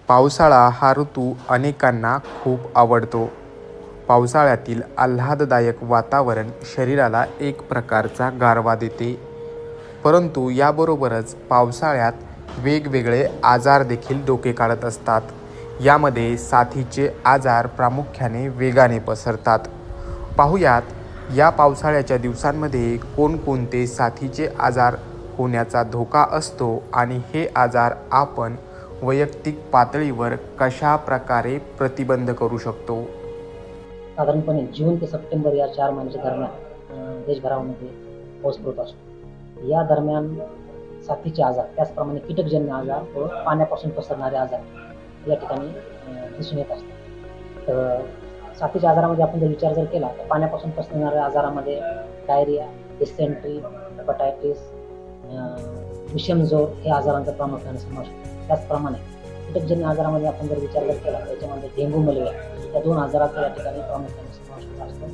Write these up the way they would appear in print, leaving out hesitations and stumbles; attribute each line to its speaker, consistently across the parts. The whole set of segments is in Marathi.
Speaker 1: पावसाळा हा ऋतू अनेकांना खूप आवडतो. पावसाळ्यातील आल्हाददायक वातावरण शरीराला एक प्रकारचा गारवा देते. परंतु याबरोबरच पावसाळ्यात वेगवेगळे आजार देखील डोके काढत असतात. यामध्ये साथीचे आजार प्रामुख्याने वेगाने पसरतात. पाहुयात या पावसाळ्याच्या दिवसांमध्ये कोणकोणते साथीचे आजार होण्याचा धोका असतो आणि हे आजार आपण वैयक्तिक पातळीवर कशा प्रकारे प्रतिबंध करू शकतो.
Speaker 2: साधारणपणे जून ते सप्टेंबर या 4 महिन्याच्या दरम्यान देशभरामध्ये पाऊस पडत असतो. या दरम्यान साथीचे आजार, त्याचप्रमाणे कीटकजन्य आजार व पाण्यापासून पसरणारे आजार या ठिकाणी दिसून येत असतात. तर साथीच्या आजारामध्ये आपण विचार केला तर पाण्यापासून पसरणाऱ्या आजारामध्ये डायरिया, डिसेंट्री, हेपाटायटिस, विषमज्वर हे आजारांचा प्रामुख्याने समावेश होतो. त्याचप्रमाणे कीटकजन्य आजारामध्ये आपण विचार केला तर याच्यामध्ये डेंग्यू, मलेरिया या 2 आजाराचा या ठिकाणी प्रामुख्याने समावेश होत असतो.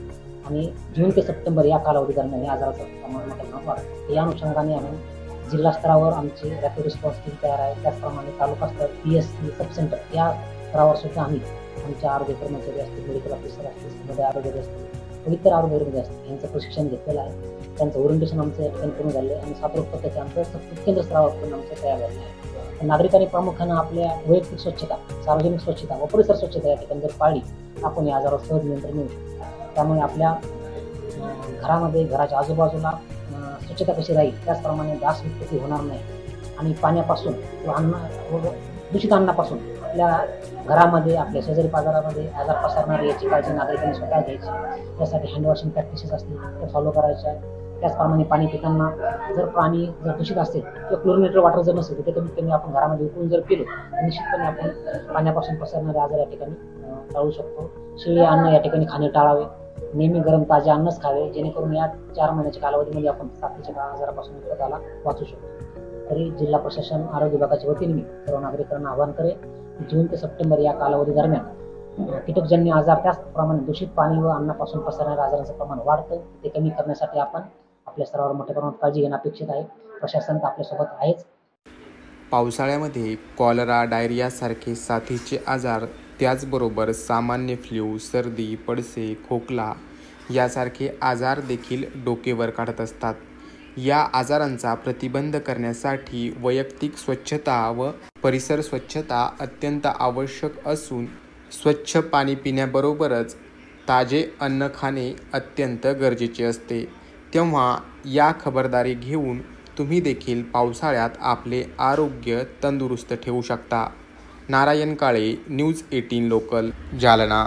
Speaker 2: आणि जून ते सप्टेंबर या कालावधी दरम्यान या आजाराचं प्रमाण मोठ्या प्रमाणात वाढतं. या अनुषंगाने आम्ही जिल्हा स्तरावर आमची रॅपिड रिस्पॉन्स टीम तयार आहे. त्याचप्रमाणे तालुका स्तर, PSC, सब सेंटर या स्तरावर सुद्धा आम्ही आमच्या आरोग्य कर्मचारी असतील, मेडिकल ऑफिसर असतील, समुदाय आरोग्य असतील, इतर आरोग्य असतील यांचं प्रशिक्षण घेतलेलं आहे. त्यांचं ओरिएंटेशन आमचं या ठिकाणी पूर्ण झालं आहे आणि सातरोग पद्धती आमचं केंद्र स्तरावर पण आमचं तयार झालेलं आहे. नागरिकांनी प्रामुख्यानं आपल्या वैयक्तिक स्वच्छता, सार्वजनिक स्वच्छता व परिसर स्वच्छता या ठिकाणी जर पाळली आपण या आजारावर सहज नियंत्रण मिळू शकतो. त्यामुळे आपल्या घरामध्ये, घराच्या आजूबाजूला स्वच्छता कशी राहील त्याचप्रमाणे डास उत्पत्ती होणार नाही आणि पाण्यापासून किंवा दूषित अन्नापासून आपल्या घरामध्ये, आपल्या शेजारी पाजारामध्ये आजार पसरणारे याची काळजी नागरिकांनी स्वतः घ्यायची. त्यासाठी हँडवॉशिंग प्रॅक्टिसेस असतील ते फॉलो करायच्या. त्याचप्रमाणे पाणी पिताना जर पाणी दूषित असेल किंवा क्लोरिनेटेड वॉटर जर नसेल तर कमीत कमी आपण घरामध्ये उकळून जर पिलो तर निश्चितपणे आपण पाण्यापासून पसरणारे आजार या ठिकाणी टाळू शकतो. शिळे अन्न या ठिकाणी खाणे टाळावे. नेहमी गरम ताजे अन्नच खावे, जेणेकरून या 4 महिन्याच्या कालावधीमध्ये आपण साथीच्या आजारापासून मुक्तताला वाचू शकतो. तरी जिल्हा प्रशासन, आरोग्य विभागाच्या वतीने मी सर्व नागरिकांना आवाहन करेन, जून ते सप्टेंबर या कालावधी दरम्यान कीटकजन्य आजार, त्याचप्रमाणे दूषित पाणी व अन्नापासून पसरणाऱ्या आजारांचं प्रमाण वाढतं. ते कमी करण्यासाठी आपण आपल्या स्तरावर मोठ्या प्रमाणात काळजी घेणं अपेक्षित आहे. प्रशासन तर आपल्यासोबत आहेच.
Speaker 1: पावसाळ्यामध्ये कॉलरा, डायरिया सारखे साथीचे आजार, त्याचबरोबर सामान्य फ्ल्यू, सर्दी, पडसे, खोकला यासारखे आजार देखील डोकेवर काढत असतात. या आजारांचा प्रतिबंध करण्यासाठी वैयक्तिक स्वच्छता व परिसर स्वच्छता अत्यंत आवश्यक असून स्वच्छ पाणी पिण्याबरोबरच ताजे अन्न खाणे अत्यंत गरजेचे असते. तेव्हा या खबरदारी घेऊन तुम्ही देखील पावसाळ्यात आपले आरोग्य तंदुरुस्त ठेवू शकता. Narayan Kale, news 18 local, Jalna.